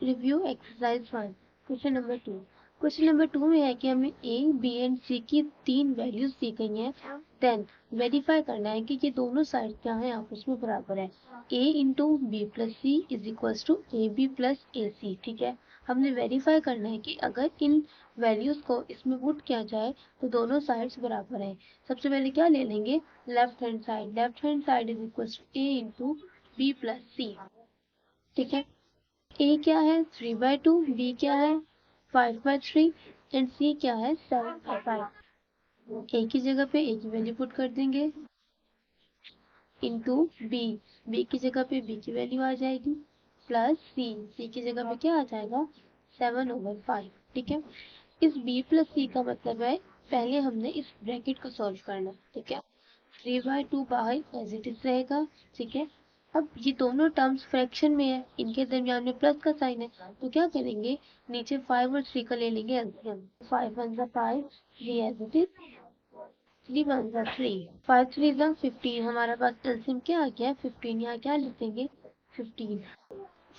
Review exercise 1 question number 2। Question number 2 में है कि हमें ए बी एंड सी की 3 वैल्यूज दी गई हैं। देन वेरीफाई करना है कि ये दोनों साइड क्या है, आपस में बराबर है। a into B plus C is equal to A B plus A C. ठीक है, हमने वेरीफाई करना है कि अगर इन वैल्यूज को इसमें पुट किया जाए तो दोनों साइड्स बराबर है। सबसे पहले क्या ले लेंगे, left hand side. Left hand side is equal to A into B plus C. ठीक है, a क्या है 3/2, b क्या है 5/3 एंड c क्या है 7/5। a की जगह पे a की वैल्यू पुट कर देंगे इंटू b की जगह पे b की वैल्यू आ जाएगी प्लस c की जगह पे क्या आ जाएगा 7/5। ठीक है, इस b प्लस c का मतलब है पहले हमने इस ब्रैकेट को सॉल्व करना। ठीक है, 3/2 बाहर एज इट इज रहेगा। ठीक है, अब ये दोनों टर्म्स फ्रैक्शन में है, इनके दरमियान में प्लस का साइन है, तो क्या करेंगे नीचे 5 और 3 का ले लेंगे एलसीएम। 5 1 जा 5, 3 एज इट इज, 3 1 जा 3, 5 3 जा 15। हमारे पास एलसीएम क्या आ गया 15। यहाँ क्या लिखेंगे 15।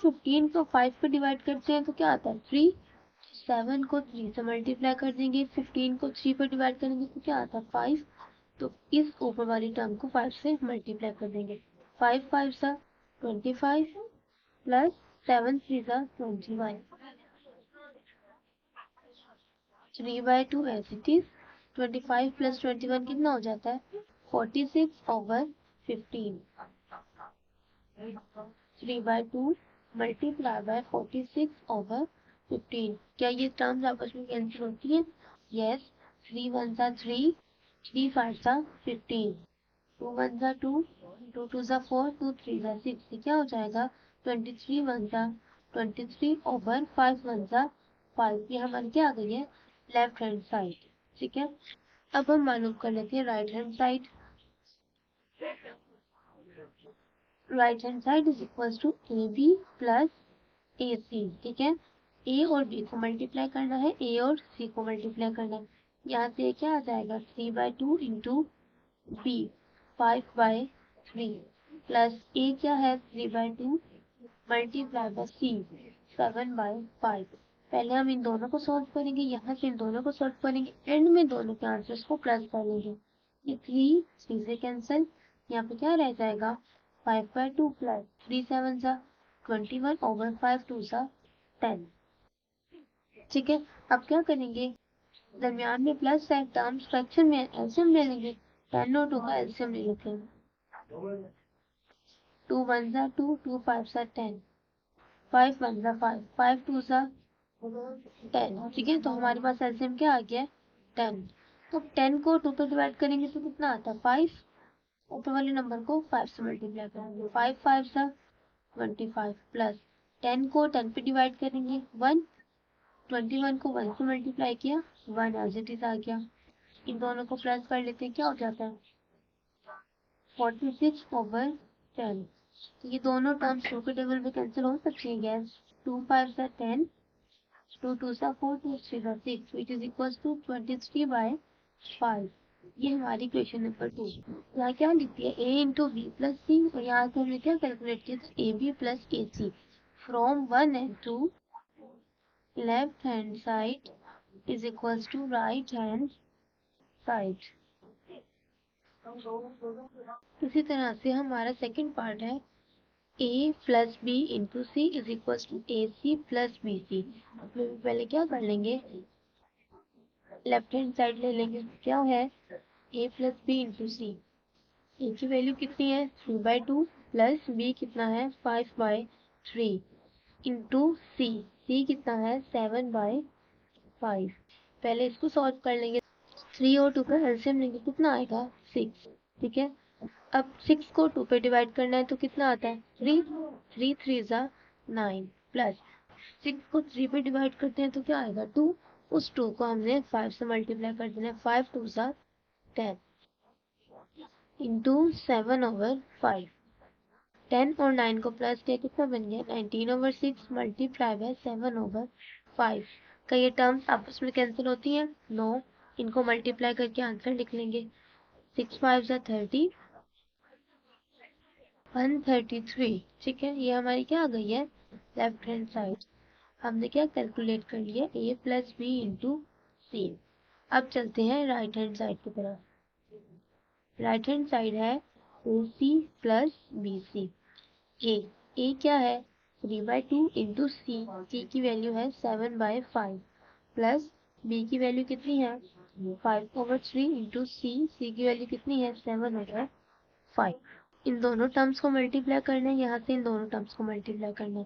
15 को 5 पे डिवाइड करते हैं तो क्या आता है 3। 7 को 3 से मल्टीप्लाई कर देंगे, 15 को 3 पे डिवाइड करेंगे तो क्या आता है 5। तो इस ऊपर वाली टर्म को 5 से मल्टीप्लाई कर देंगे। 5 5 सा 25 प्लस 7 3 सा 21, 3/2 एज इट इज। 25 प्लस 21 कितना हो जाता है 46/15। 3/2 मल्टीप्लाई बाय 46/15। क्या ये टर्म्स आपस में कैंसिल होती हैं? यस। 3 1 सा 3, 3 5 सा 15, 2 1 सा 2, 2 2 सा 4, 2 3 सा 6। क्या हो जाएगा 23 1 सा 23/5 1 सा 5। ये हमारी क्या आ गई है लेफ्ट हैंड साइड। ठीक है, अब हम मालूम कर लेते हैं right hand side. Right hand side is equal to A B plus A C. ठीक है, ए और बी को मल्टीप्लाई करना है, ए और सी को मल्टीप्लाई करना है। यहाँ से क्या आ जाएगा 3/2 इंटू बी 5/3 प्लस ए क्या है 3/2 मल्टीप्लाई बाय सी 7/5। पहले हम इन दोनों को सॉल्व करेंगे, यहाँ से इन दोनों को सॉल्व करेंगे, एंड में दोनों के आंसर्स को प्लस कर लेंगे। ये 3 3 से कैंसिल, यहाँ पे क्या रह जाएगा 5/2 प्लस 3 7 सा 21/5 2 सा 10। ठीक है, अब क्या करेंगे दरमियान में प्लस है, टर्म्स फ्रैक्शन में एलसीएम ले लेंगे। 10 और 2 का एलसीएम ले लेते हैं। 2 1 सा 2, 2 5 सा 10, 5 1 सा 5, 5 2 सा 10। ठीक है, तो हमारे पास एलसीएम क्या आ गया 10। तो 10 को 2 पे डिवाइड करेंगे तो कितना आता है 5। ऊपर वाले नंबर को 5 से मल्टीप्लाई करेंगे, 5 5 सा 25 प्लस 10 को 10 पे डिवाइड करेंगे 1, 21 को 1 से मल्टीप्लाई किया 1 एज इट इज आ गया। इन दोनों को प्लस कर लेते हैं, क्या हो जाता है 46/10। तो ये दोनों टर्म्स 2 के टेबल पे कैंसिल हो सकती है गैस। 2 5 सा 10, 2 2 सा 4, 2 3 सा 6 विच इज इक्वल टू 23/5। ये हमारी क्वेश्चन नंबर 2। यहाँ क्या लिख दिया a into B plus c, और यहाँ से हमने क्या कैलकुलेट किया a B plus A c from 1 and 2 left hand side is equal to right hand side. इसी तरह से हमारा सेकंड पार्ट है a plus b into c is equal to a c plus b c. पहले क्या कर लेंगे left hand side ले लेंगे, क्या है a प्लस बी इंटू सी। ए की वैल्यू कितनी है 3/2 प्लस बी कितना है 5/3 इंटू सी, सी कितना है 7/5। पहले इसको सॉल्व कर लेंगे, 3 और 2 का एलसीएम लेंगे कितना आएगा 6। ठीक है, अब 6 को 2 पे डिवाइड करना है तो कितना आता है 3, 3 3 जा 9 प्लस 6 को 3 पे डिवाइड करते हैं तो क्या आएगा 2। उस 2 को हमने 5 से मल्टीप्लाई कर देना है, 5 2 जा 10 इंटू 7/5। 10 और 9 को प्लस किया कितना बन गया 19/6 मल्टीप्लाई बाय 7/5। का ये टर्म्स आपस में कैंसिल होती हैं? नो। इनको मल्टीप्लाई करके आंसर लिख लेंगे। 6 5 जा 30, 133। ठीक है, ये हमारी क्या आ गई है लेफ्ट हैंड साइड। हमने क्या कैलकुलेट कर लिया, ए प्लस बी इंटू सी। अब चलते हैं राइट हैंड साइड की तरफ। राइट हैंड साइड है ए c plus b C. A क्या है 3/2 इंटू सी की वैल्यू है 7/5 प्लस बी की वैल्यू कितनी है 5/3 इंटू सी की वैल्यू कितनी है 7/5। इन दोनों टर्म्स को मल्टीप्लाई करना है, यहाँ से इन दोनों टर्म्स को मल्टीप्लाई करना है।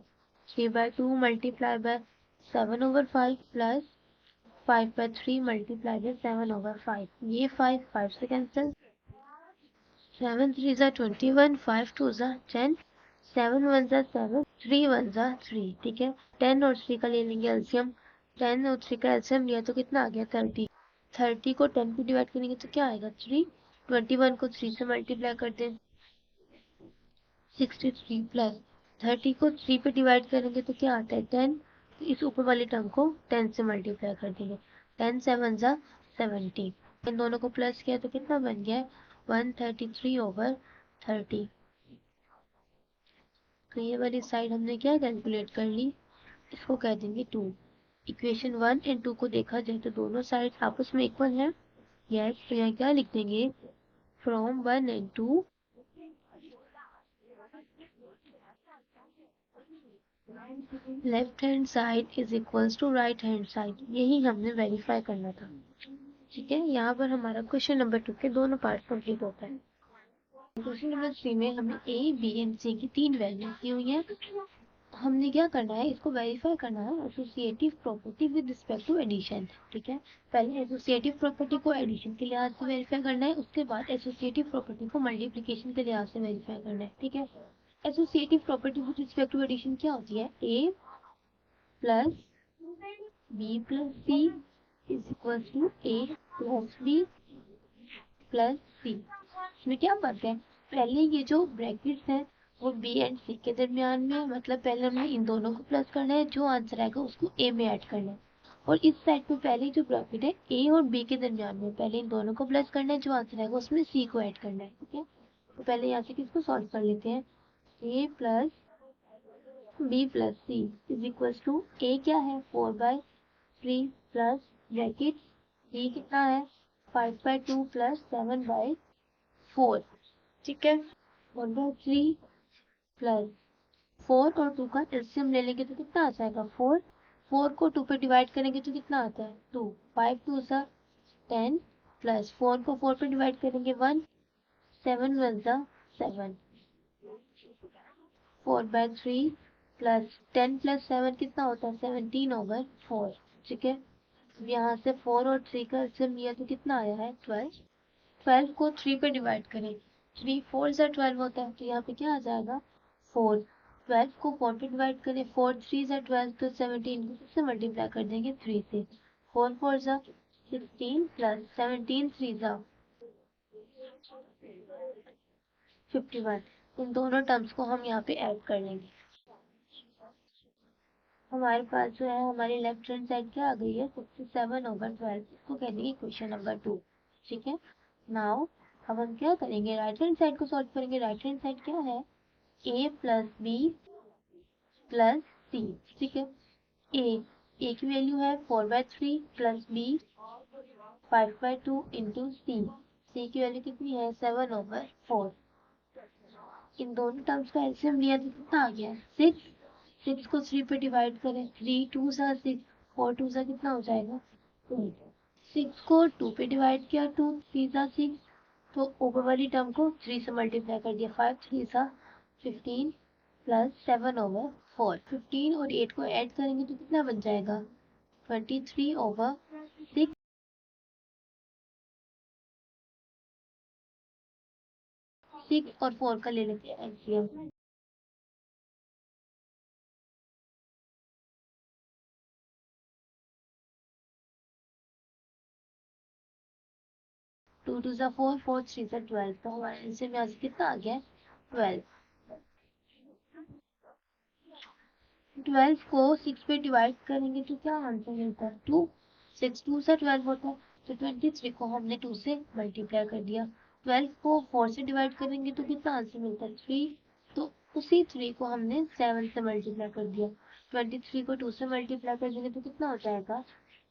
3/2 multiply by 7/5 plus 5/3 multiply by 7/5। ये 5 से कैंसिल, 7 3 ज़ा 21, 5 2 ज़ा 10, 7 1 ज़ा 7, 3 1 ज़ा 3। ठीक है, 10 और 3 का ले लेंगे एलसीएम। 10 और 3 का एलसीएम लिया तो कितना आ गया 30। 30 को 10 पे डिवाइड करेंगे तो क्या आएगा 3। 21 को 3 से मल्टीप्लाई कर दें 63 प्लस 30 को 3 पे डिवाइड करेंगे तो क्या आता है 10। तो इस ऊपर वाले टर्म को 10 से मल्टीप्लाई कर देंगे। 10 7 ज़ा 70। इन दोनों को प्लस किया तो कितना बन गया 133/30। तो ये वाली साइड हमने क्या कैलकुलेट कर ली, इसको कह देंगे 2। इक्वेशन 1 एंड 2 को देखा जाए तो दोनों साइड आपस में इक्वल है। यस, तो यहाँ क्या लिख देंगे from 1 and 2 left hand side is equals to right hand side. यही हमने वेरीफाई करना था। ठीक है, यहाँ पर हमारा क्वेश्चन नंबर 2 के दोनों पार्ट कंप्लीट होता है। क्वेश्चन नंबर 3 में हमें ए बी एंड सी की 3 वैल्यूज दी हुई है। हमने क्या करना है, इसको वेरीफाई करना है associative property with respect to addition. ठीक है, पहले एसोसिएटिव प्रॉपर्टी को एडिशन के लिहाज से वेरीफाई करना है, उसके बाद एसोसिएटिव प्रॉपर्टी को मल्टीप्लिकेशन के लिहाज से वेरीफाई करना है। ठीक है, associative property with respect to addition क्या होती है, A plus B plus C is equal to A plus B plus C. इसमें क्या बात है, पहले ये जो ब्रैकेट्स हैं वो बी एंड सी के दरमियान में, मतलब पहले हमने इन दोनों को प्लस करना है, जो आंसर आएगा उसको ए में ऐड करना है। और इस साइड पे पहले जो ब्रैकेट है ए और बी के दरमियान में, पहले इन दोनों को प्लस करना है, जो आंसर आएगा उसमें सी को ऐड करना है। ठीक है, तो पहले यहाँ से किसको सॉल्व कर लेते हैं, A plus B plus C is equal to A क्या है 4/3 प्लस ब्रैकेट बी कितना है 5/2 प्लस 7/4। ठीक है, 1/3 प्लस 4 और 2 का एलसीएम ले लेंगे तो कितना आ जाएगा 4। 4 को 2 पे डिवाइड करेंगे तो कितना आता है 2। 5 2 सा 10 प्लस 4 को 4 पे डिवाइड करेंगे 1। 7 1 सा 7। 4/3 प्लस 10 प्लस 7 कितना होता है 17/4। ठीक है, यहाँ से 4 और 3 का एलसीएम लिया तो कितना आया है 12। 12 को 3 पे डिवाइड करें, 3 4 सा 12 होता है, तो यहाँ पे क्या आ जाएगा 4। 12 को 4 पे डिवाइड करें, 4 3 सा 12, तो 17 को किससे मल्टीप्लाई कर देंगे 3 से। 4 4 सा 16 प्लस 17 3 सा 51। इन दोनों टर्म्स को हम यहाँ पे ऐड कर लेंगे। हमारे पास जो है हमारी लेफ्ट हैंड साइड क्या आ गई है 67/12। इसको कह देंगे क्वेश्चन नंबर 2। ठीक है, नाउ अब हम क्या करेंगे, राइट हैंड साइड को सॉल्व करेंगे। राइट हैंड साइड क्या है A plus B plus C. ठीक है, ए की वैल्यू है 4/3 प्लस बी 5/2 इंटू सी की वैल्यू कितनी है 7/4। इन दोनों टर्म्स का एलसीएम लिया तो कितना आ गया 6। 6 को 3 पे डिवाइड करें, 3 2 सा 6, 4 2 सा कितना हो जाएगा 8। 6 को 2 पे डिवाइड किया 2 3 सा 6, तो ऊपर वाली टर्म को 3 से मल्टीप्लाई कर दिया 5 3 सा 15 प्लस 7/4। 15 और 8 को ऐड करेंगे तो कितना बन जाएगा 23/6। 6 और 4 का ले लेते हैं एलसीएम। 2 2 सा 4, 4 3 सा 12, तो हमारा एलसीएम यहाँ से कितना आ गया 12। 12 को 6 पे डिवाइड करेंगे तो क्या आंसर मिलता है 2। 6 2 से 12 होता है, तो 23 को हमने 2 से मल्टीप्लाई कर दिया। 12 को 4 से डिवाइड करेंगे तो कितना आंसर मिलता है 3, तो उसी 3 को हमने 7 से मल्टीप्लाई कर दिया। 23 को 2 से मल्टीप्लाई कर देंगे तो कितना हो जाएगा?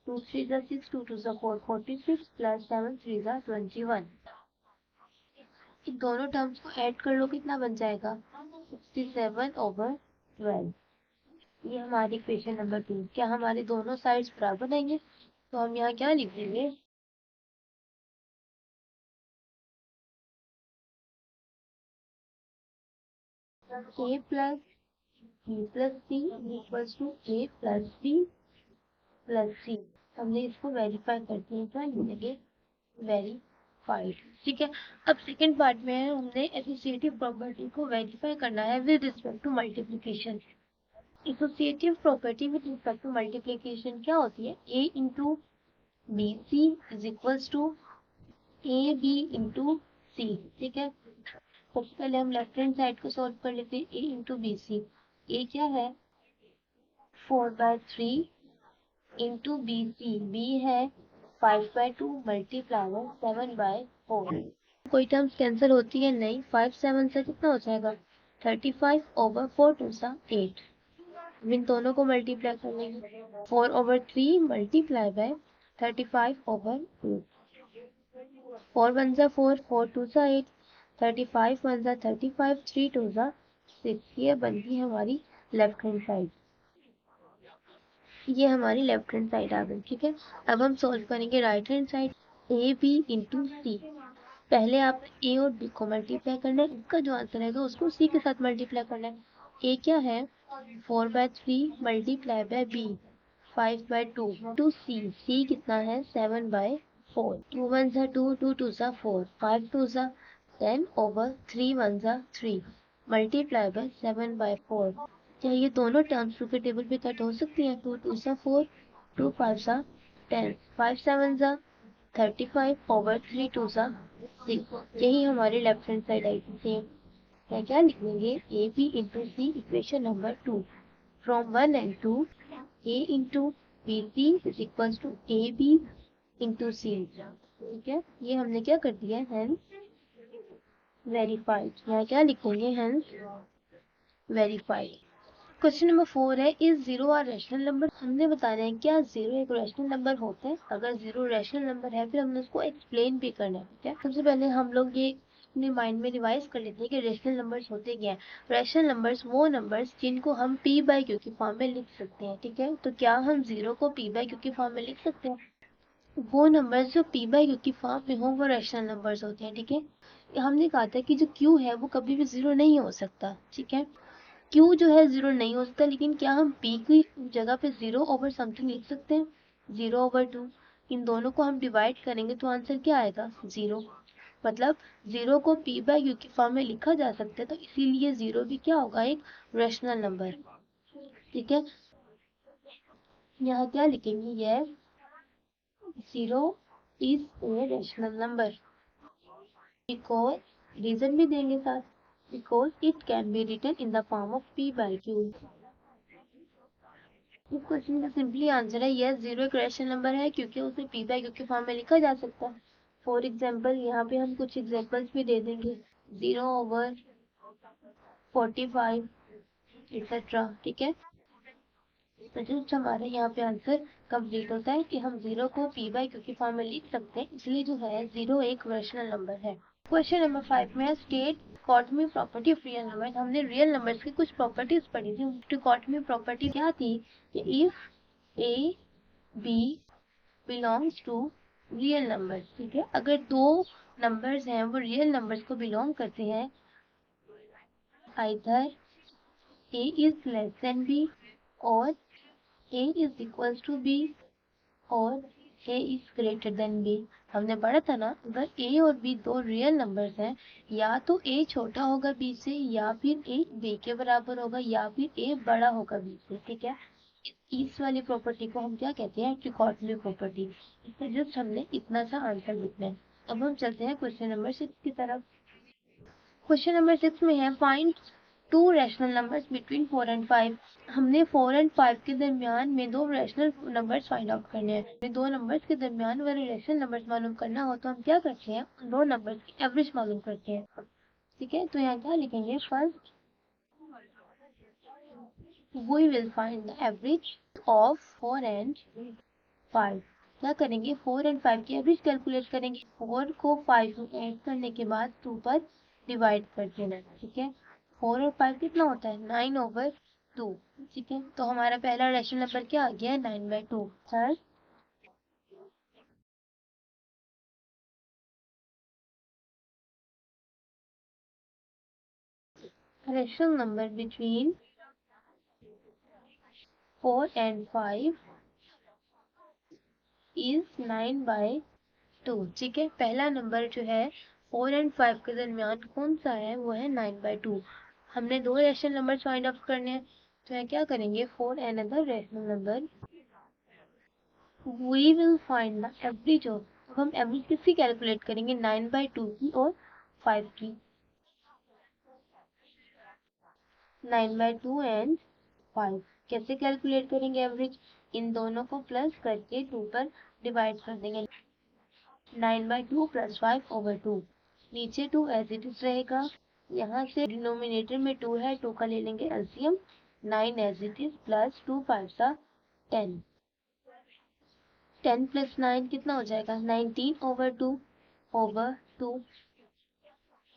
2 3 जा 6, 2 2 जा 4, 46 प्लस 7 3 जा 21। इन दोनों टर्म्स को ऐड कर लो, कितना बन जाएगा? 67/12। ये हमारी इक्वेशन नंबर 2। क्या हमारे दोनों साइड्स बराबर रहेंगे? तो हम यहाँ क्या लिख देंगे? a plus b plus c equals to a plus b plus c। हमने इसको वेरीफाई कर दिया, क्या लिखेंगे? वेरीफाइड। ठीक है। अब सेकंड पार्ट में हमने एसोसिएटिव प्रॉपर्टी को वेरीफाई करना है with respect to multiplication. Associative property with respect to multiplication क्या होती है? a into B C is equals to A B into C. ठीक है। सबसे पहले हम लेफ्ट हैंड साइड को सॉल्व कर लेते हैं। a into B C, A क्या है? 4/3 इंटू बी सी, बी है 5/2 मल्टीप्लाई 7/4। कोई टर्म्स कैंसिल होती है? नहीं। 5 7 से कितना हो जाएगा? 35/4 2 सा 8। इन दोनों को मल्टीप्लाई कर लेंगे। 4/3 मल्टीप्लाई बाय 35/8। 4 1 जा 4, 4 2 जा 8, 35 1 जा 35, 3 2 जा 6। ये बनती है हमारी लेफ्ट हैंड साइड। ये हमारी लेफ्ट हैंड साइड आ गई। ठीक है। अब हम सॉल्व करेंगे right hand side. A B into C. पहले आप ए और बी को मल्टीप्लाई करना है, इसका जो आंसर आएगा उसको सी के साथ मल्टीप्लाई करना है। ए क्या है? 4/3 मल्टीप्लाई बाय बी 5/2 टू सी, सी कितना है? 7/4। 2 1 जा 2, 2 2 जा 4, 5 2 जा 10/3 1 जा 3 मल्टीप्लाई बाय 7/4। क्या ये दोनों टर्म्स टू के टेबल पे कट हो सकती हैं? 2 2 जा 4, 2 5 जा 10, 5 7 जा 35/3 2 जा 6। यही हमारी लेफ्ट हैंड साइड आई थी। सेम क्या लिखेंगे? A B into C equation number 2 from 1 and 2। a into B C is equal to A B into C. ठीक है। ये हमने क्या कर दिया? Hence verified. यहाँ क्या लिखेंगे? Hence verified. क्वेश्चन नंबर 4 है, इज 0 आर रैशनल नंबर? हमने बताना है क्या 0 एक रैशनल नंबर होता है। अगर 0 रैशनल नंबर है फिर हमने उसको एक्सप्लेन भी करना है। ठीक है। सबसे पहले हम लोग ये अपने माइंड में रिवाइज कर लेते हैं कि रैशनल नंबर्स होते क्या हैं। रैशनल नंबर्स वो नंबर्स जिनको हम p बाई क्यू की फॉर्म में लिख सकते हैं। ठीक है। तो क्या हम 0 को p बाई क्यू की फॉर्म में लिख सकते हैं? वो नंबर्स जो p बाई क्यू की फॉर्म में हो वो रैशनल नंबर्स होते हैं। ठीक है। हमने कहा था कि जो q है वो कभी भी 0 नहीं हो सकता। ठीक है। क्यू जो है 0 नहीं हो सकता, लेकिन क्या हम p की जगह पे 0 ओवर समथिंग लिख सकते हैं? 0/2। इन दोनों को हम डिवाइड करेंगे तो आंसर क्या आएगा? 0। मतलब 0 को p बाई क्यू की फॉर्म में लिखा जा सकता है, तो इसीलिए 0 भी क्या होगा? एक रैशनल नंबर। ठीक है। यहाँ क्या लिखेंगे? Yes 0 is a rational number because, reason भी देंगे साथ, because it can be written in the form of p by q. इस क्वेश्चन का सिंपली आंसर है यस 0 एक रैशनल नंबर है क्योंकि उसे p बाई क्यू के फॉर्म में लिखा जा सकता है। फॉर एग्जाम्पल यहाँ पे हम कुछ एग्जाम्पल्स भी दे देंगे। 0/45 एक्सेट्रा। ठीक है। तो जस्ट हमारा यहाँ पे आंसर कंप्लीट होता है कि हम 0 को p बाई क्यू की फॉर्म में लिख सकते हैं, इसलिए जो है 0 एक रैशनल नंबर है। क्वेश्चन नंबर 5 में state dichotomy property of real number. हमने रियल नंबर्स की कुछ प्रॉपर्टीज पढ़ी थी। डिकॉटमी प्रॉपर्टी क्या थी? कि if a b belongs to real numbers. ठीक है। अगर दो नंबर्स हैं वो रियल नंबर्स को बिलोंग करते हैं, either a is less than b और a is equals to b और a is greater than b। हमने पढ़ा था ना, अगर a और b दो रियल नंबर्स हैं, या तो a छोटा होगा b से, या फिर a b के बराबर होगा, या फिर a बड़ा होगा b से। ठीक है। इस वाली प्रॉपर्टी को हम क्या कहते हैं? डिकॉटमी प्रॉपर्टी। इससे जस्ट हमने इतना सा आंसर लिखना है। अब हम चलते हैं क्वेश्चन नंबर 6 की तरफ। क्वेश्चन नंबर 6 में है find to rational numbers between 4 and 5। हमने 4 and 5 के दरमियान में दो रैशनल नंबर्स फाइंड आउट करने हैं। हमें दो नंबर्स के दरमियान वाले रैशनल नंबर्स मालूम करना हो तो हम क्या करते हैं? उन दो नंबर्स की एवरेज मालूम करते हैं। ठीक है। तो यहाँ क्या लिखेंगे? First we will find the average of 4 and 5। क्या करेंगे, 4 एंड 5 की एवरेज कैलकुलेट करेंगे। 4 को 5 में ऐड करने के बाद 2 पर डिवाइड कर देना, ठीक है। 4 और 5 कितना होता है, 9/2, ठीक है। तो हमारा पहला रेशनल नंबर क्या आ गया, 9/2। Third, rational number between 4 and 5 is 9/2, ठीक है। पहला नंबर जो है 4 and 5 के दरमियान कौन सा है, वो है 9/2। हमने दो रेशनल नंबर फाइंड आउट करने हैं, तो है क्या करेंगे, 4 another rational number, we will find the average of. अब हम एवरेज किसकी कैलकुलेट करेंगे, 9/2 की और 5 की। 9/2 एंड 5 कैसे कैलकुलेट करेंगे एवरेज, इन दोनों को प्लस करके 2 पर डिवाइड कर देंगे। 9/2 + 5/2, नीचे 2 एज इट इज रहेगा। यहाँ से डिनोमिनेटर में 2 है, 2 का ले लेंगे LCM, 9 as it is plus 2 5 10। 10 + 9 कितना हो जाएगा, 19/2 ओवर 2।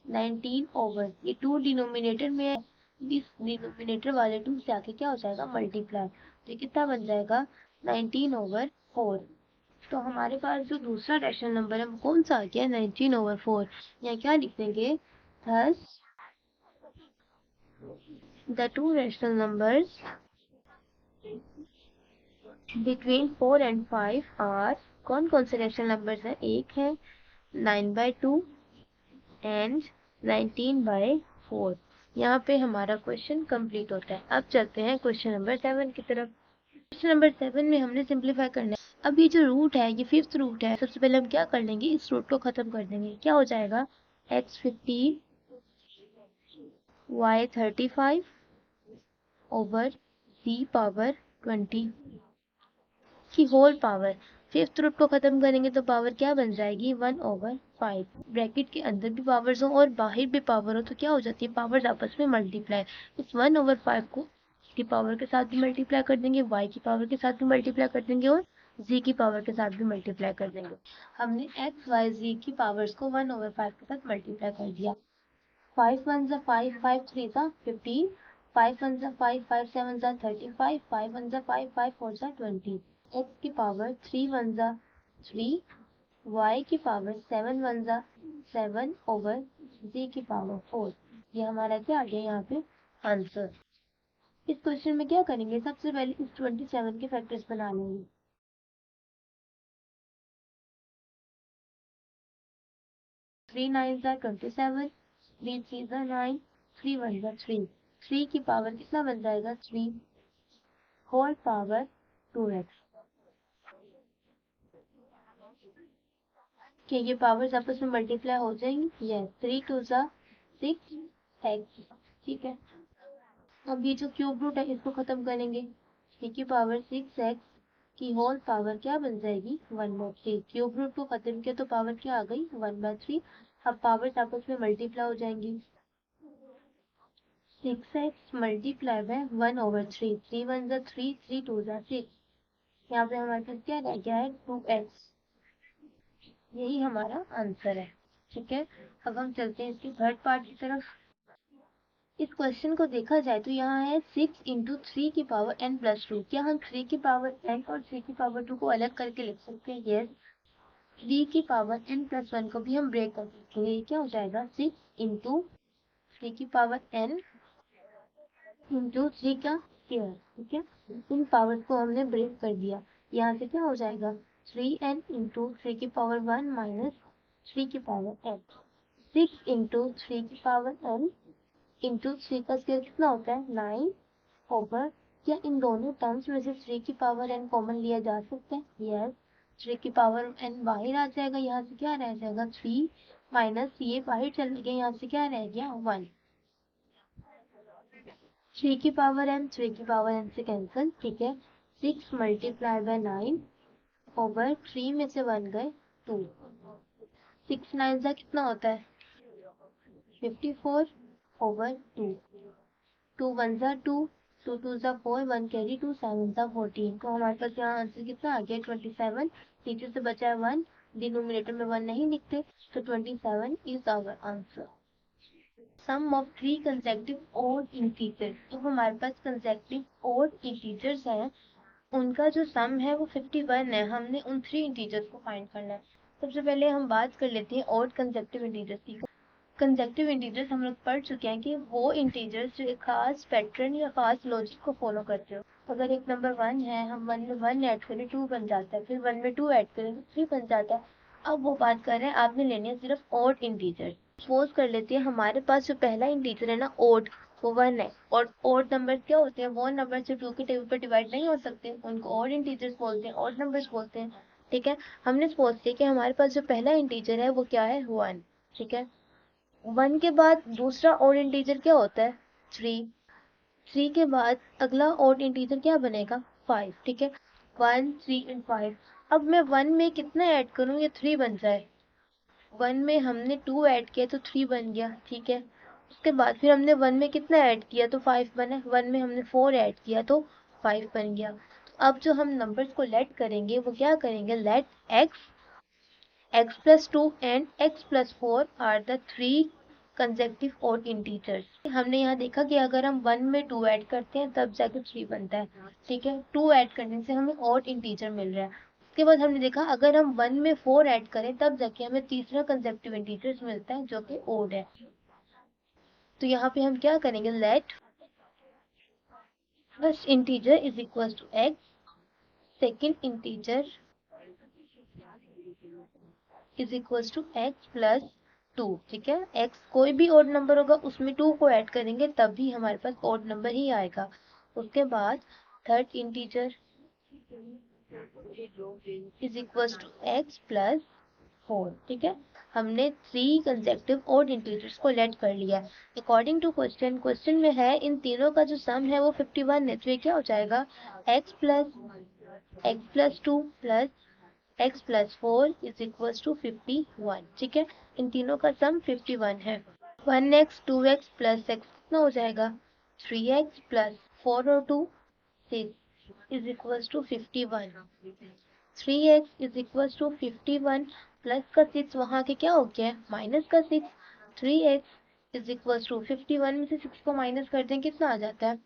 19 ओवर, ये 2 डिनोमिनेटर में है, इस डिनोमिनेटर वाले 2 से आके क्या हो जाएगा, मल्टीप्लाई। तो ये कितना बन जाएगा, 19/4। तो हमारे पास जो दूसरा रेशनल नंबर है वो कौन सा आ गया, 19/4। यहाँ क्या लिख देंगे, thus the two rational numbers between 4 and 5 are, कौन कौन से रेशनल नंबर्स हैं, एक है 9/2 एंड 19/4। यहाँ पे हमारा क्वेश्चन कंप्लीट होता है। अब चलते हैं क्वेश्चन नंबर 7 की तरफ। क्वेश्चन नंबर 7 में हमने सिंप्लीफाई करना है। अब ये जो रूट है, ये 5th रूट है, सबसे पहले हम क्या कर लेंगे, इस रूट को खत्म कर देंगे। क्या हो जाएगा, x15 y35 ओवर c⁻20 की होल पावर। 5th रूट को खत्म करेंगे तो पावर क्या बन जाएगी, 1/5। ब्रैकेट के अंदर भी पावर्स हो और बाहर भी पावर हो तो क्या हो जाती है, पावर्स आपस में मल्टीप्लाई। इस 1/5 को की पावर के साथ भी मल्टीप्लाई कर देंगे, y की पावर के साथ भी मल्टीप्लाई कर देंगे और z की पावर के साथ भी मल्टीप्लाई कर देंगे। हमने x y z की पावर्स को 1/5 के साथ मल्टीप्लाई कर दिया। 5 1 जा 5, 5 3 जा 15, 5 1 जा 5, 5 7 जा 35, 5 1 जा 5, 5 4 जा 20। x की पावर 3 1 जा 3, y की पावर 7 1 जा 7 ओवर z की पावर 4। ये हमारा क्या आ गया यहाँ पे आंसर। इस क्वेश्चन में क्या करेंगे, सबसे पहले इस 27 के फैक्टर्स बना लेंगे। 3 9 जा 27, 3 3 जा 9, 3 1 जा 3। 3 की पावर कितना बन जाएगा, 3 होल पावर 2x। क्या ये पावर्स आपस में मल्टीप्लाई हो जाएंगी, यस। 3 2 जा 6x, ठीक है। अब ये जो क्यूब रूट है इसको खत्म करेंगे, 3 की पावर 6x की होल पावर क्या बन जाएगी, 1/3। क्यूब रूट को खत्म किया तो पावर क्या आ गई, 1/3। अब पावर्स आपस में मल्टीप्लाई हो जाएंगी, 6x मल्टीप्लाई बाय 1/3। 3 1 जा 3, 3 2 जा 6। यहाँ पे हमारे पास क्या रह गया है, 2x। यही हमारा आंसर है, ठीक है। अब हम चलते हैं इसके थर्ड पार्ट की तरफ। इस क्वेश्चन को देखा जाए तो यहाँ है 6 × 3 की पावर n+2। क्या हम 3 की पावर n और 3 की पावर 2 को अलग करके लिख सकते हैं, यस। 3 की पावर n+1 को भी हम ब्रेक कर सकते हैं, ये क्या हो जाएगा, 6 × 3 की पावर n × 3 का स्क्वायर, ठीक है। इन पावर को हमने ब्रेक कर दिया, यहाँ से क्या हो जाएगा, 3n × 3 की पावर 1 माइनस 3 की पावर n। 6 × 3 की पावर n इंटू 3 का स्क्वायर कितना होता है, 9 ओवर। क्या इन दोनों टर्म्स में से 3 की पावर n कॉमन लिया जा सकता है, यस। 3 की पावर n बाहर आ जाएगा, यहाँ से क्या रह जाएगा, 3 माइनस ये बाहर चल गया, यहाँ से क्या रह गया, 1। 3 की पावर n 3 की पावर n से कैंसिल, ठीक है। 6 मल्टीप्लाई बाय 9 ओवर 3 में से 1 गए 2। 6 9 का कितना होता है, 54 ओवर 2। 2 1 जा 2, 2 2 ज़ा 4, 1 कैरी, 2 7 ज़ा 14। तो हमारे पास यहाँ आंसर कितना आ गया 27। नीचे से बचा है 1, डिनोमिनेटर में 1 नहीं लिखते, तो 27 is our answer. Sum of 3 consecutive odd integers. तो हमारे पास कंसेक्यूटिव ओड इंटीजर्स हैं, उनका जो सम है वो 51 है। हमने उन 3 इंटीजर्स को फाइंड करना है। सबसे पहले हम बात कर लेते हैं ओड कंसेक्यूटिव इंटीजर्स की। कंसेक्यूटिव इंटीजर्स हम लोग पढ़ चुके हैं कि वो इंटीजर्स जो एक खास पैटर्न या खास लॉजिक को फॉलो करते हो। अगर एक नंबर 1 है, हम 1 में 1 ऐड करें 2 बन जाता है, फिर 1 में 2 ऐड करें तो 3 बन जाता है। अब वो बात कर रहे हैं, आपने लेनी है सिर्फ ओड इंटीजर। सपोज कर लेते हैं हमारे पास जो पहला इंटीजर है ना ओड, वो 1 है। और ओड नंबर क्या होते हैं, वो नंबर जो 2 के टेबल पर डिवाइड नहीं हो सकते, उनको ओड इंटीजर्स बोलते हैं, ओड नंबर्स बोलते हैं। ठीक है, हमने सपोज किया कि हमारे पास जो पहला इंटीजर है वो क्या है 1। ठीक है, 1 के बाद दूसरा ओड इंटीजर क्या होता है 3। 3 के बाद अगला ओड इंटीजर क्या बनेगा 5। ठीक है, 1 3 एंड 5। अब मैं 1 में कितना ऐड करूँ ये 3 बन जाए। 1 में हमने 2 ऐड किया तो 3 बन गया। ठीक है, उसके बाद फिर हमने 1 में कितना ऐड किया तो 5 बना। 1 में हमने 4 ऐड किया तो 5 बन गया। तो अब जो हम नंबर्स को लेट करेंगे वो क्या करेंगे, late x plus 2 and x plus 4 are the 3 consecutive odd integers। हमने यहाँ देखा कि अगर हम 1 में 2 ऐड करते हैं तब जाके 3 बनता है। ठीक है, 2 ऐड करने से हमें odd इंटीजर मिल रहा है। उसके बाद हमने देखा अगर हम 1 में 4 ऐड करें तब जाके हमें तीसरा कंसेक्यूटिव इंटीजर मिलता है जो कि odd है। तो यहाँ पे हम क्या करेंगे, let first integer is equal to x, second integer is equal to x plus 2। ठीक है, x कोई भी ओड नंबर होगा उसमें 2 को ऐड करेंगे तब भी हमारे पास ओड नंबर ही आएगा। उसके बाद third integer is equal to x plus 4। ठीक है, हमने 3 कंसेक्यूटिव ओड इंटीजर्स को लेट कर लिया। अकॉर्डिंग टू क्वेश्चन में है इन तीनों का जो सम है वो 51 है। तो ये क्या हो जाएगा, x plus 2 plus x plus 4 is equal to 51। ठीक है, इन तीनों का सम 51 है। 1x 2x प्लस x कितना हो जाएगा 3x प्लस 4 और 2 6 is equal to 51। 3x is equal to 51 plus का 6 वहाँ के क्या हो गया माइनस का 6। 3x इज इक्वल टू 51 में से 6 को माइनस कर दें कितना आ जाता है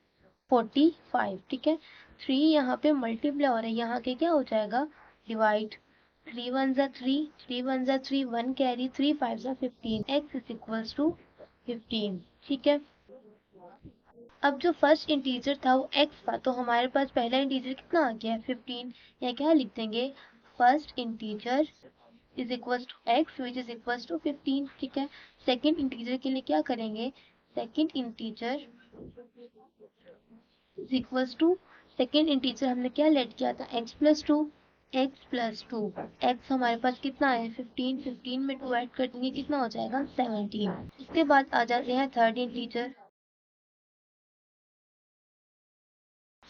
45। ठीक है, 3 यहाँ पे मल्टीप्लाई हो रहा है, यहाँ के क्या हो जाएगा डिवाइड। 3 1 ज़ा 3, 3 1 ज़ा 3, 1 कैरी, 3 5 ज़ा 15, x इज इक्वल्स टू 15। ठीक है, अब जो फर्स्ट इंटीजर था वो x था, तो हमारे पास पहला इंटीजर कितना आ गया है 15। या क्या लिख देंगे, first integer is equals to x which is equals to 15। ठीक है, सेकेंड इंटीजर के लिए क्या करेंगे, second integer is equals to, second integer हमने क्या लेट किया था x प्लस 2। x हमारे पास कितना है 15, 15 में 2 ऐड कर देंगे कितना हो जाएगा 17। इसके बाद आ जाते हैं third integer.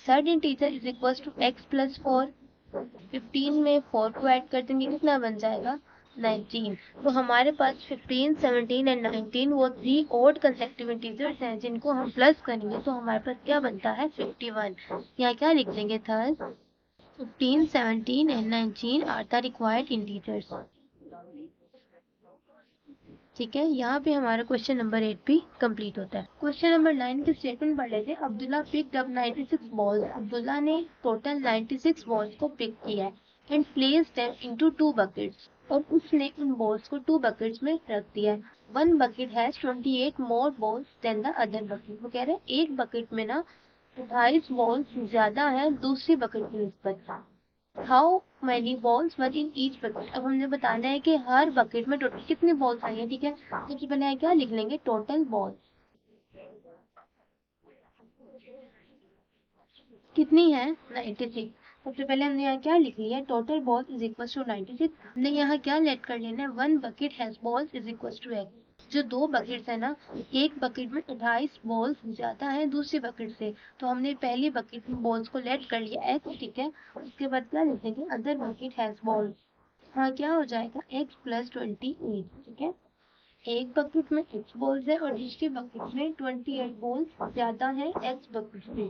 Third integer is equal to x plus 4। 15 में 4 को ऐड कर देंगे कितना बन जाएगा 19। तो हमारे पास 15, 17 एंड 19 वो 3 ओड कंसेक्यूटिव इंटीजर्स हैं जिनको हम प्लस करेंगे तो हमारे पास क्या बनता है 51। यहाँ क्या लिख देंगे, third 15, 17 and 19 are the required integers। ठीक है, यहाँ पे हमारा क्वेश्चन नंबर 8 भी कंप्लीट होता है। क्वेश्चन नंबर 9 के स्टेटमेंट पढ़ लेते हैं। Abdullah picked up 96 balls. Abdullah ने टोटल 96 बॉल्स को पिक किया है and placed them into 2 buckets. और उसने उन बॉल्स को 2 बकेट्स में रख दिया है। One bucket has 28 more balls than the other bucket. वो कह रहे हैं एक बकेट में ना 28 बॉल्स ज्यादा है दूसरी बकेट की निस्बत। How many balls were in each bucket. अब हमने बताना है कि हर बकेट में टोटल कितनी बॉल्स आई है। ठीक है, सबसे पहले क्या लिख लेंगे, टोटल बॉल्स कितनी है 96। सबसे पहले हमने यहाँ क्या लिख लिया, total balls is equal to 96। हमने यहाँ क्या लेट कर लेना है, one bucket has balls is equal to x. जो 2 बकेट्स है ना, एक बकेट में 28 बॉल्स ज्यादा है दूसरी बकेट से, तो हमने पहली बकेट में बॉल्स को लेट कर लिया एक्स। ठीक है, उसके बाद क्या लिखेंगे, अदर बकेट हैज बॉल्स। हाँ क्या हो जाएगा x प्लस 28। ठीक है, एक बकेट में x बॉल्स है और दूसरी बकेट में 28 बॉल्स ज्यादा है x बकेट से।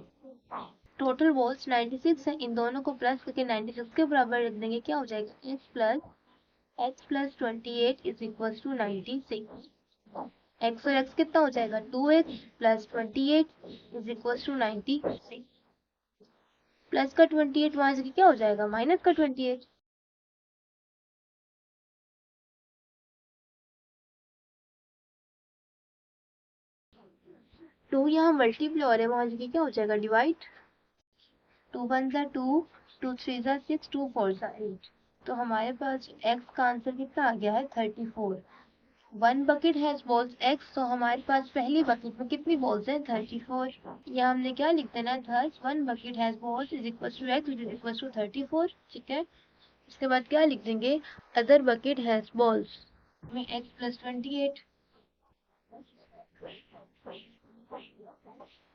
टोटल वॉल्स 96 है, इन दोनों को प्लस करके 96 के बराबर रख देंगे, क्या हो जाएगा x plus 28 is equal to 96। x और x कितना हो जाएगा 2x plus 28 is equal to 96। Plus का 28 वहां से क्या हो जाएगा माइनस का 28। टू यहाँ मल्टीप्लाई हो रहा है, वहां से क्या हो जाएगा डिवाइड। 2 1 ज़ा 2, 2 3 ज़ा 6, 2 4 ज़ा 8। तो हमारे पास x का आंसर कितना आ गया है 34। One bucket has balls x, तो हमारे पास पहली बकेट में कितनी बॉल्स हैं 34। या हमने क्या लिख देना है first one bucket has balls is equal to x is equal to 34। ठीक है, इसके बाद क्या लिख देंगे अदर बकेट हैज बॉल्स में x प्लस 28।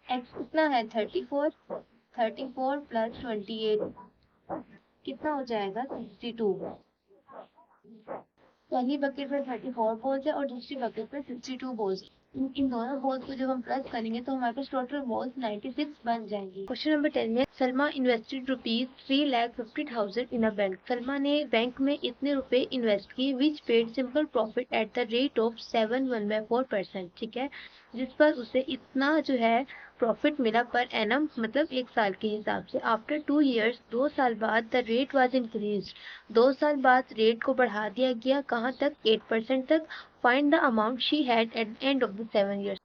x कितना है 34, 34 प्लस 28 कितना हो जाएगा 62। पहली बकेट में 34 बॉल्स है और दूसरी बकेट में 62 बॉल्स। इन दोनों बॉल्स को जब हम प्लस करेंगे तो हमारे पास टोटल बॉल्स 96 बन जाएंगी। क्वेश्चन नंबर 10 में Salma invested ₹3,50,000 in a bank. Salma ने बैंक में इतने रुपए इन्वेस्ट किए which paid simple profit at the rate of 7.14%। ठीक है, जिस पर उसे इतना जो है प्रॉफिट मिला पर एनम मतलब एक साल के हिसाब से। आफ्टर 2 ईयर्स 2 साल बाद द रेट वाज इंक्रीज, 2 साल बाद रेट को बढ़ा दिया गया कहाँ तक 8% तक। Find the amount she had at end of the 7 years.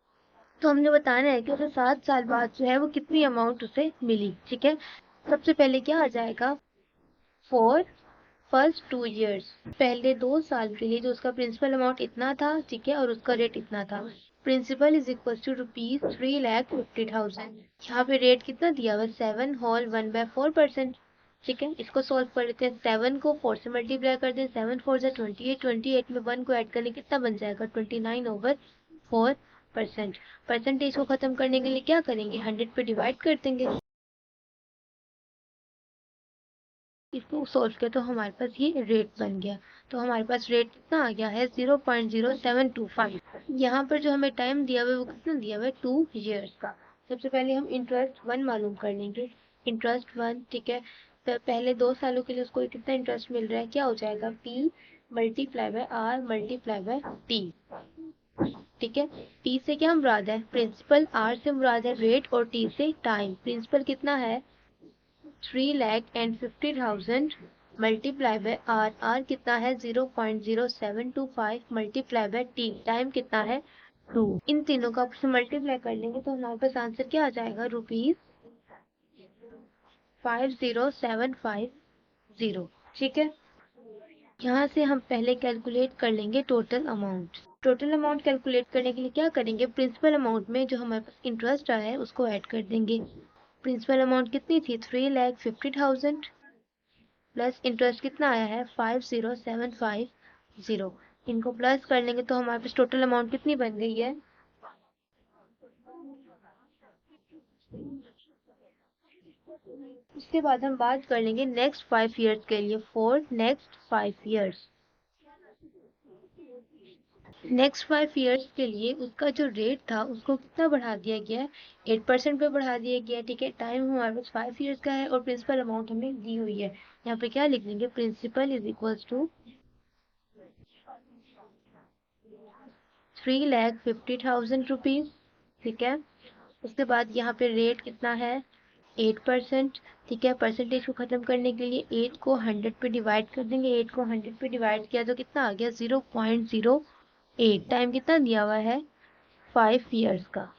तो हमने बताना है कि उसे 7 साल बाद जो है वो कितनी अमाउंट उसे मिली। ठीक है, सबसे पहले क्या आ जाएगा फॉर फर्स्ट 2 ईयर्स, पहले 2 साल के लिए जो उसका प्रिंसिपल अमाउंट इतना था। ठीक है, और उसका रेट इतना था। Principal is equal to ₹3,50,000। यहाँ पे रेट कितना दिया हुआ 7 होल 1/4%। ठीक है, इसको सॉल्व कर लेते हैं। 7 को 4 से मल्टीप्लाई कर दें, 7 4 जा 28, 28 में 1 को ऐड करने कितना बन जाएगा 29/4%। परसेंटेज को खत्म करने के लिए क्या करेंगे 100 पे डिवाइड कर देंगे। इसको सॉल्व किया तो हमारे पास ये रेट बन गया। तो हमारे पास रेट कितना आ गया है 0.0725। यहाँ पर जो हमें टाइम दिया हुआ है वो कितना दिया हुआ है 2 ईयर्स का। सबसे पहले हम इंटरेस्ट 1 मालूम कर लेंगे। इंटरेस्ट 1, ठीक है, तो पहले 2 सालों के लिए उसको कितना इंटरेस्ट मिल रहा है, क्या हो जाएगा P multiply by R multiply by T। ठीक है, P से क्या मुराद है प्रिंसिपल, R से मुराद है रेट और T से टाइम। प्रिंसिपल कितना है 3,50,000 मल्टीप्लाई बाय आर, आर कितना है 0.0725 मल्टीप्लाई बाय टी, टाइम कितना है 2। इन तीनों का आपसे मल्टीप्लाई कर लेंगे तो हमारे पास आंसर क्या आ जाएगा ₹50,750। ठीक है, यहाँ से हम पहले कैलकुलेट कर लेंगे total amount. Total amount calculate करने के लिए क्या करेंगे प्रिंसिपल अमाउंट में जो हमारे पास इंटरेस्ट आया है उसको ऐड कर देंगे। प्रिंसिपल अमाउंट कितनी थी 3,50,000 प्लस इंटरेस्ट कितना आया है 50,750। इनको प्लस कर लेंगे तो हमारे पास टोटल अमाउंट कितनी बन गई है। उसके बाद हम बात कर लेंगे नेक्स्ट 5 ईयर्स के लिए, for next 5 years. Next 5 years के लिए उसका जो रेट था उसको कितना बढ़ा दिया गया है 8% पे बढ़ा दिया गया है। ठीक है, टाइम हमारे पास 5 ईयर्स का है और प्रिंसिपल अमाउंट हमें दी हुई है। यहाँ पे क्या लिख लेंगे principal is equals to 3,50,000 rupees. ठीक है, उसके बाद यहाँ पे रेट कितना है 8%। ठीक है, परसेंटेज को खत्म करने के लिए 8 को 100 पे डिवाइड कर देंगे। 8 को 100 पे डिवाइड किया तो कितना आ गया 0.08। टाइम कितना दिया हुआ है 5 ईयर्स का।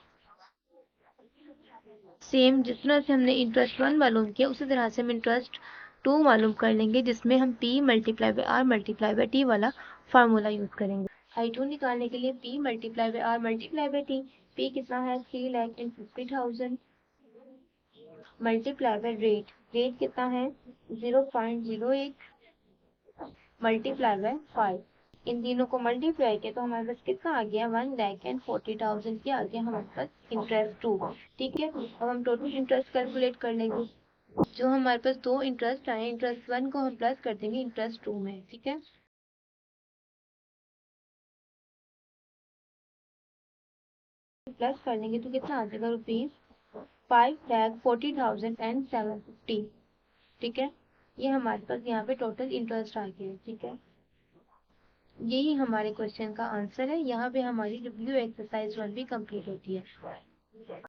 सेम जिस तरह से हमने इंटरेस्ट 1 मालूम किया उसी तरह से हम इंटरेस्ट 2 मालूम कर लेंगे, जिसमें हम P multiply by R multiply by T वाला फार्मूला यूज करेंगे। I2 निकालने के लिए P multiply by R multiply by T। P कितना है 3,50,000 मल्टीप्लाई बाय रेट, रेट कितना है 0.08 मल्टीप्लाई बाय 5। इन तीनों को मल्टीप्लाई किया तो हमारे पास कितना आ गया 1,40,000 क्या आ गया हमारे पास इंटरेस्ट 2। ठीक है, अब हम टोटल इंटरेस्ट कैलकुलेट कर लेंगे। जो हमारे पास दो इंटरेस्ट आए, इंटरेस्ट 1 को हम प्लस कर देंगे इंटरेस्ट 2 में। ठीक है, प्लस कर देंगे तो कितना आ जाएगा रुपीज 5,40,000 एंड 750। ठीक है, ये हमारे पास यहाँ पे टोटल इंटरेस्ट आ गया है। ठीक है, यही हमारे क्वेश्चन का आंसर है। यहाँ पे हमारी रिव्यू एक्सरसाइज 1 भी कंप्लीट होती है।